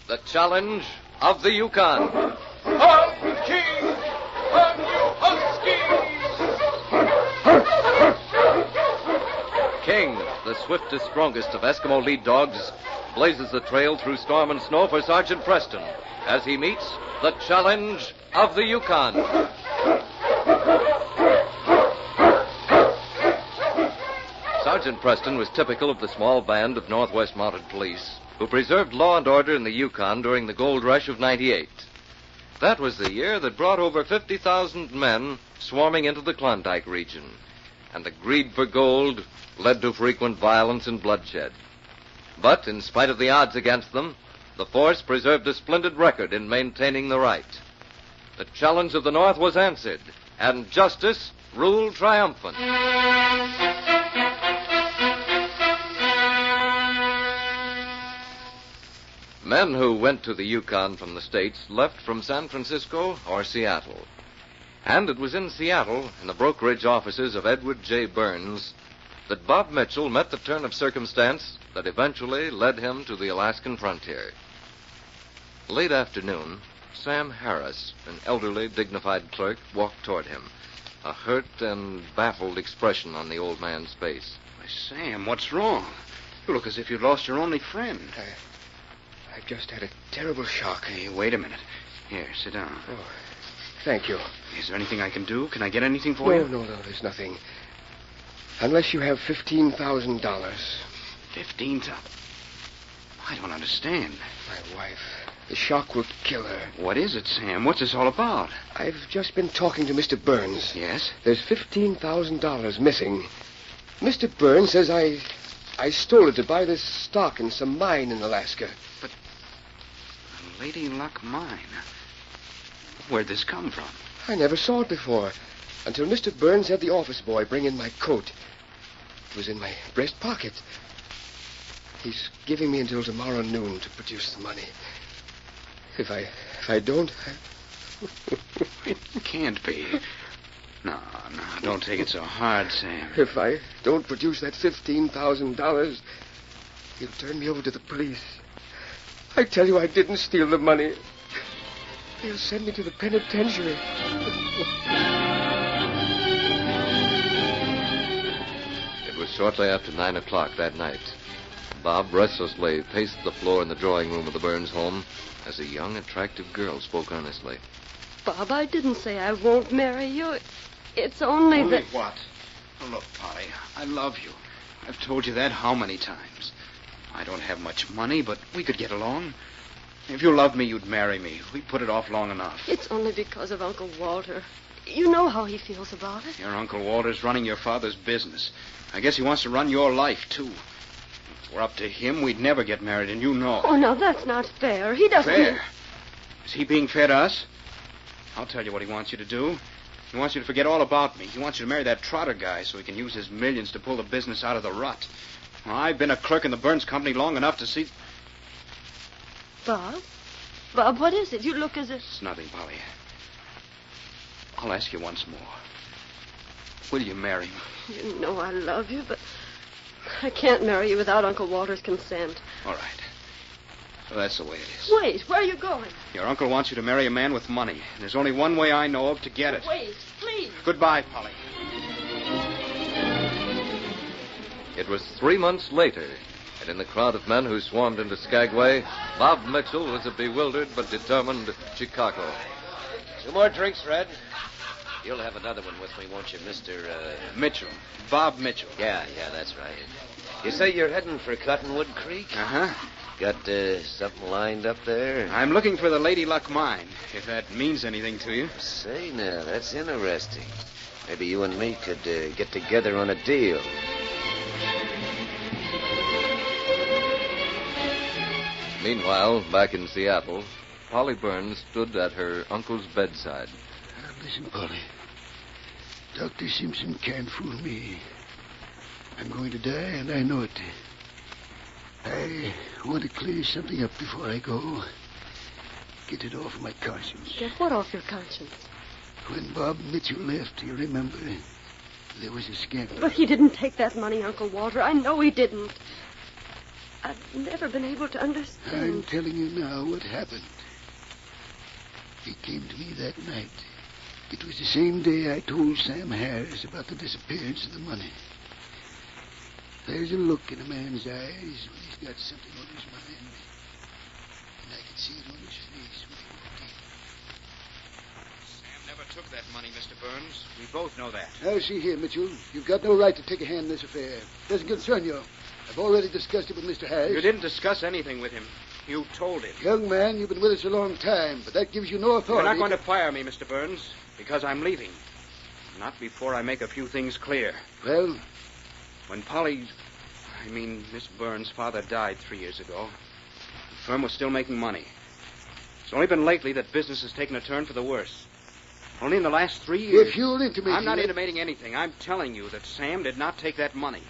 The Challenge of the Yukon. On King! On you Huskies! King, the swiftest, strongest of Eskimo lead dogs, blazes the trail through storm and snow for Sergeant Preston as he meets the Challenge of the Yukon. Sergeant Preston was typical of the small band of Northwest Mounted Police who preserved law and order in the Yukon during the gold rush of '98. That was the year that brought over 50,000 men swarming into the Klondike region, and the greed for gold led to frequent violence and bloodshed. But in spite of the odds against them, the force preserved a splendid record in maintaining the right. The challenge of the North was answered, and justice ruled triumphant. Men who went to the Yukon from the States left from San Francisco or Seattle. And it was in Seattle, in the brokerage offices of Edward J. Burns, that Bob Mitchell met the turn of circumstance that eventually led him to the Alaskan frontier. Late afternoon, Sam Harris, an elderly, dignified clerk, walked toward him, a hurt and baffled expression on the old man's face. Why, Sam, what's wrong? You look as if you'd lost your only friend. I've just had a terrible shock. Hey, wait a minute. Here, sit down. Oh, thank you. Is there anything I can do? Can I get anything for you? No, there's nothing. Unless you have $15,000. 15,000? I don't understand. My wife. The shock will kill her. What is it, Sam? What's this all about? I've just been talking to Mr. Burns. Yes? There's $15,000 missing. Mr. Burns says I stole it to buy this stock in some mine in Alaska. But Lady Luck mine? Where'd this come from? I never saw it before, until Mr. Burns had the office boy bring in my coat. It was in my breast pocket. He's giving me until tomorrow noon to produce the money. If I don't... It can't be. No, don't take it so hard, Sam. If I don't produce that $15,000, he'll turn me over to the police. I tell you I didn't steal the money. They'll send me to the penitentiary. It was shortly after 9 o'clock that night. Bob restlessly paced the floor in the drawing room of the Burns home as a young, attractive girl spoke earnestly. Bob, I didn't say I won't marry you. It's only that... Only what? Oh, look, Polly, I love you. I've told you that how many times? I don't have much money, but we could get along. If you loved me, you'd marry me. We put it off long enough. It's only because of Uncle Walter. You know how he feels about it. Your Uncle Walter's running your father's business. I guess he wants to run your life, too. If we're up to him, we'd never get married, and you know. Oh, now, that's not fair. He doesn't... Fair? Is he being fair to us? I'll tell you what he wants you to do. He wants you to forget all about me. He wants you to marry that Trotter guy so he can use his millions to pull the business out of the rut. Well, I've been a clerk in the Burns Company long enough to see... Bob? Bob, what is it? You look as if... It's nothing, Polly. I'll ask you once more. Will you marry me? You know I love you, but I can't marry you without Uncle Walter's consent. All right. So that's the way it is. Wait, where are you going? Your uncle wants you to marry a man with money. And there's only one way I know of to get it. Wait, please. Goodbye, Polly. It was 3 months later, and in the crowd of men who swarmed into Skagway, Bob Mitchell was a bewildered but determined Chicago. 2 more drinks, Red. You'll have another one with me, won't you, Mr. Mitchell. Bob Mitchell. Yeah, that's right. You say you're heading for Cottonwood Creek? Uh-huh. Got something lined up there? I'm looking for the Lady Luck mine, if that means anything to you. Say, now, that's interesting. Maybe you and me could get together on a deal. Meanwhile, back in Seattle, Polly Burns stood at her uncle's bedside. Listen, Polly. Dr. Simpson can't fool me. I'm going to die, and I know it. I want to clear something up before I go. Get it off my conscience. Get what off your conscience? When Bob Mitchell left, you remember, there was a scandal. But he didn't take that money, Uncle Walter. I know he didn't. I've never been able to understand. I'm telling you now what happened. He came to me that night. It was the same day I told Sam Harris about the disappearance of the money. There's a look in a man's eyes when he's got something on his mind. And I could see it on his face when he walked in. Sam never took that money, Mr. Burns. We both know that. Now, see here, Mitchell. You've got no right to take a hand in this affair. It doesn't concern you. I've already discussed it with Mr. Harris. You didn't discuss anything with him. You told him. Young man, you've been with us a long time, but that gives you no authority. You're not going to fire me, Mr. Burns, because I'm leaving. Not before I make a few things clear. Well, When Miss Burns' father died 3 years ago, the firm was still making money. It's only been lately that business has taken a turn for the worse. Only in the last 3 years. if you'll intimate... I'm not intimating anything. I'm telling you that Sam did not take that money.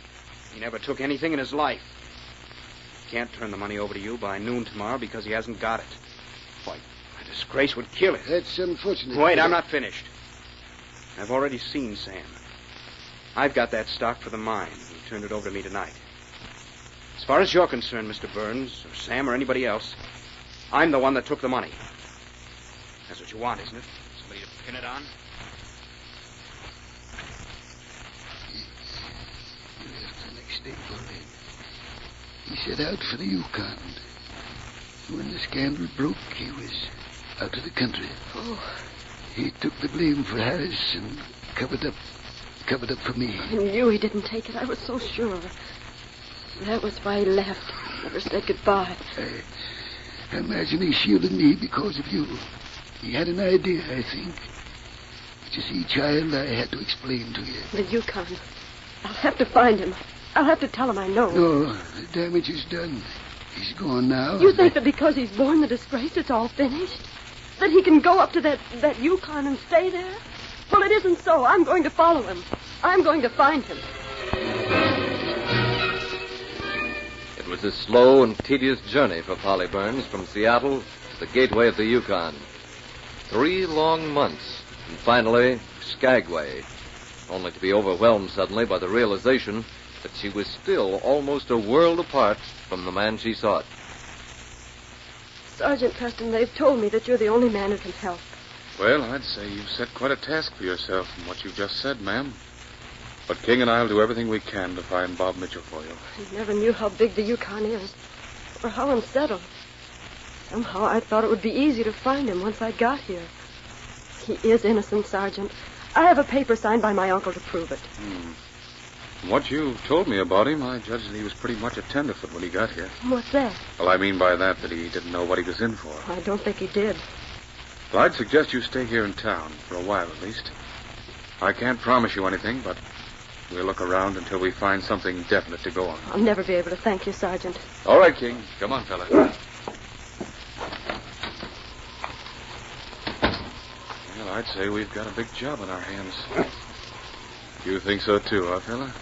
He never took anything in his life. He can't turn the money over to you by noon tomorrow because he hasn't got it. Why, a disgrace would kill it. That's unfortunate. Wait, I'm not finished. I've already seen Sam. I've got that stock for the mine. He turned it over to me tonight. As far as you're concerned, Mr. Burns, or Sam, or anybody else, I'm the one that took the money. That's what you want, isn't it? Somebody to pin it on? He left the next day for it. He set out for the Yukon. When the scandal broke, he was out of the country. Oh, He took the blame for Harris and covered up for me. I knew he didn't take it. I was so sure. That was why he left. Never said goodbye. I imagine he shielded me because of you. He had an idea, I think. But you see, child, I had to explain to you. The Yukon. I'll have to find him. I'll have to tell him I know. No, the damage is done. He's gone now. You think that because he's borne the disgrace, it's all finished? That he can go up to that Yukon and stay there? Well, it isn't so. I'm going to follow him. I'm going to find him. It was a slow and tedious journey for Polly Burns from Seattle to the gateway of the Yukon. 3 long months, and finally, Skagway, only to be overwhelmed suddenly by the realization that she was still almost a world apart from the man she sought. Sergeant Preston, they've told me that you're the only man who can help. Well, I'd say you've set quite a task for yourself from what you've just said, ma'am. But King and I'll do everything we can to find Bob Mitchell for you. I never knew how big the Yukon is, or how unsettled. Somehow I thought it would be easy to find him once I got here. He is innocent, Sergeant. I have a paper signed by my uncle to prove it. From what you told me about him, I judged that he was pretty much a tenderfoot when he got here. What's that? Well, I mean by that he didn't know what he was in for. I don't think he did. Well, I'd suggest you stay here in town, for a while at least. I can't promise you anything, but we'll look around until we find something definite to go on. I'll never be able to thank you, Sergeant. All right, King. Come on, fella. Well, I'd say we've got a big job on our hands. You think so, too, huh, fella?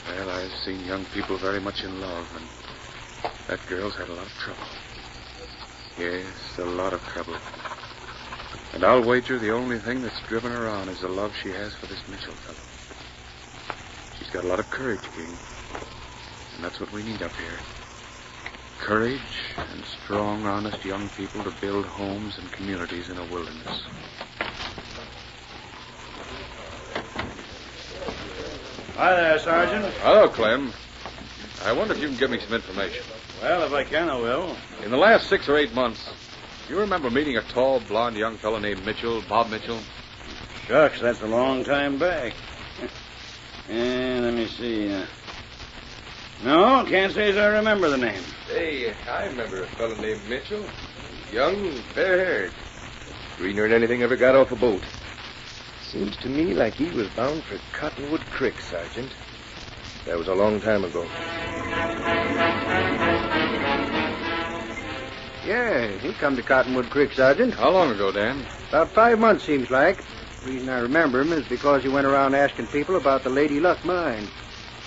Well, I've seen young people very much in love, and that girl's had a lot of trouble. Yes, a lot of trouble. And I'll wager the only thing that's driven her on is the love she has for this Mitchell fellow. She's got a lot of courage, King. And that's what we need up here. Courage and strong, honest young people to build homes and communities in a wilderness. Hi there, Sergeant. Hello, Clem. I wonder if you can give me some information. Well, if I can, I will. In the last 6 or 8 months, you remember meeting a tall, blonde young fellow named Mitchell, Bob Mitchell? Shucks, that's a long time back. Let me see. No, can't say as I remember the name. Hey, I remember a fellow named Mitchell. Young, fair-haired. Greener than anything ever got off a boat. Seems to me like he was bound for Cottonwood Creek, Sergeant. That was a long time ago. Yeah, he come to Cottonwood Creek, Sergeant. How long ago, Dan? About 5 months, seems like. The reason I remember him is because he went around asking people about the Lady Luck mine.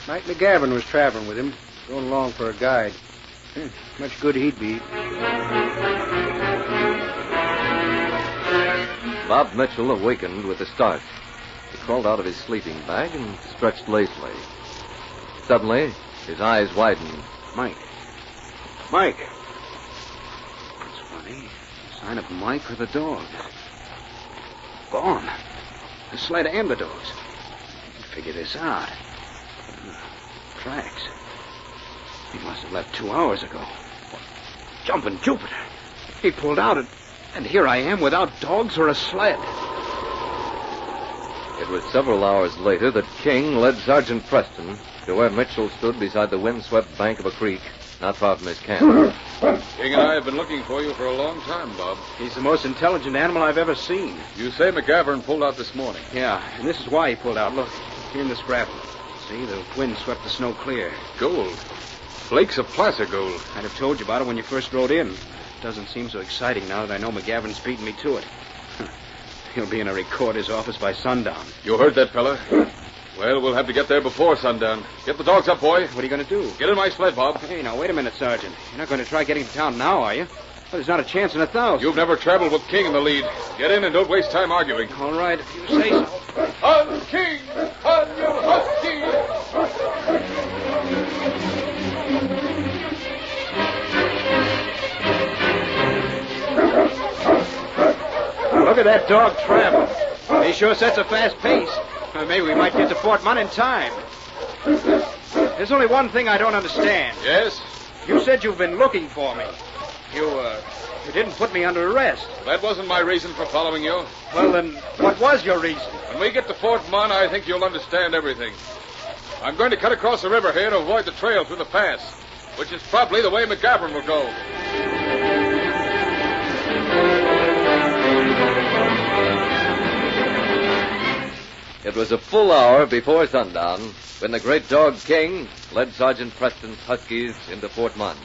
Mike McGavin was traveling with him, going along for a guide. Much good he'd be. Bob Mitchell awakened with a start. He crawled out of his sleeping bag and stretched lazily. Suddenly, his eyes widened. Mike. Mike. That's funny. Sign of Mike or the dogs. Gone. The sled and the dogs. I can figure this out. Tracks. He must have left 2 hours ago. Jumping Jupiter. He pulled out, and here I am without dogs or a sled. It was several hours later that King led Sergeant Preston to where Mitchell stood beside the windswept bank of a creek not far from his camp. King and I have been looking for you for a long time, Bob. He's the most intelligent animal I've ever seen. You say McGavern pulled out this morning. Yeah, and this is why he pulled out. Look, here in this gravel. See, the wind swept the snow clear. Gold. Flakes of placer gold. I'd have told you about it when you first rode in. It doesn't seem so exciting now that I know McGavern's beaten me to it. He'll be in a recorder's office by sundown. You heard that, fella? Well, we'll have to get there before sundown. Get the dogs up, boy. What are you going to do? Get in my sled, Bob. Hey, now, wait a minute, Sergeant. You're not going to try getting to town now, are you? Well, there's not a chance in 1,000. You've never traveled with King in the lead. Get in and don't waste time arguing. All right, if you say so. On King! On you husky! Look at that dog travel. He sure sets a fast pace. Maybe we might get to Fort Munn in time. There's only one thing I don't understand. Yes? You said you've been looking for me. You didn't put me under arrest. That wasn't my reason for following you. Well, then, what was your reason? When we get to Fort Munn, I think you'll understand everything. I'm going to cut across the river here to avoid the trail through the pass, which is probably the way McGavern will go. It was a full hour before sundown when the great dog King led Sergeant Preston's Huskies into Fort Munn.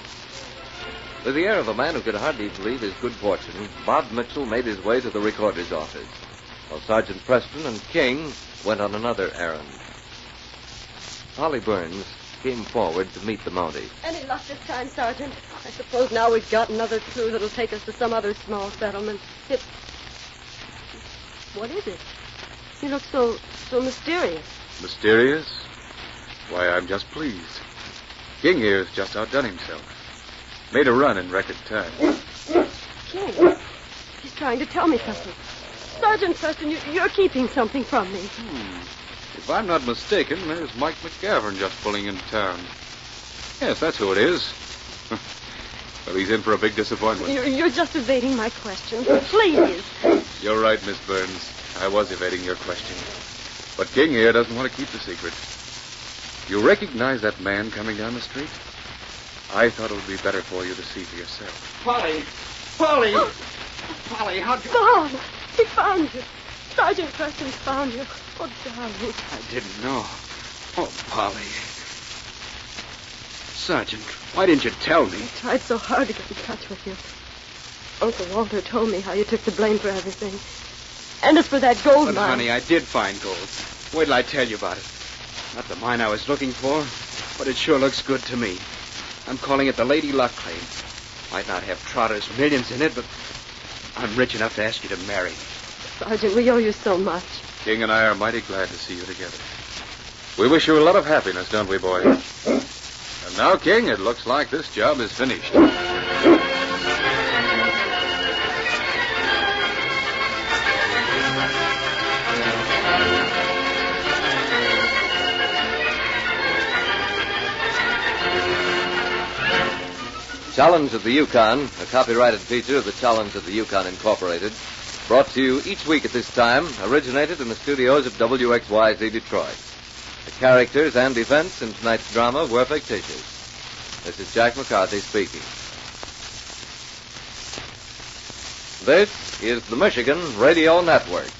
With the air of a man who could hardly believe his good fortune, Bob Mitchell made his way to the recorder's office, while Sergeant Preston and King went on another errand. Polly Burns came forward to meet the Mountie. Any luck this time, Sergeant? I suppose now we've got another clue that'll take us to some other small settlement. What is it? You look so mysterious. Mysterious? Why, I'm just pleased. King here's just outdone himself. Made a run in record time. King? He's trying to tell me something. Sergeant Preston, you're keeping something from me. If I'm not mistaken, there's Mike McGavern just pulling into town. Yes, that's who it is. Well, he's in for a big disappointment. You're just evading my questions. Please. You're right, Miss Burns. I was evading your question. But King here doesn't want to keep the secret. You recognize that man coming down the street? I thought it would be better for you to see for yourself. Polly! Polly, how'd you... Bob! He found you. Sergeant Preston's found you. Oh, darling. I didn't know. Oh, Polly. Sergeant, why didn't you tell me? I tried so hard to get in touch with you. Uncle Walter told me how you took the blame for everything. And as for that gold But, mine... honey, I did find gold. Wait till I tell you about it. Not the mine I was looking for, but it sure looks good to me. I'm calling it the Lady Luck claim. Might not have Trotter's millions in it, but I'm rich enough to ask you to marry me. Sergeant, we owe you so much. King and I are mighty glad to see you together. We wish you a lot of happiness, don't we, boy? And now, King, it looks like this job is finished. Challenge of the Yukon, a copyrighted feature of the Challenge of the Yukon Incorporated, brought to you each week at this time, originated in the studios of WXYZ Detroit. The characters and events in tonight's drama were fictitious. This is Jack McCarthy speaking. This is the Michigan Radio Network.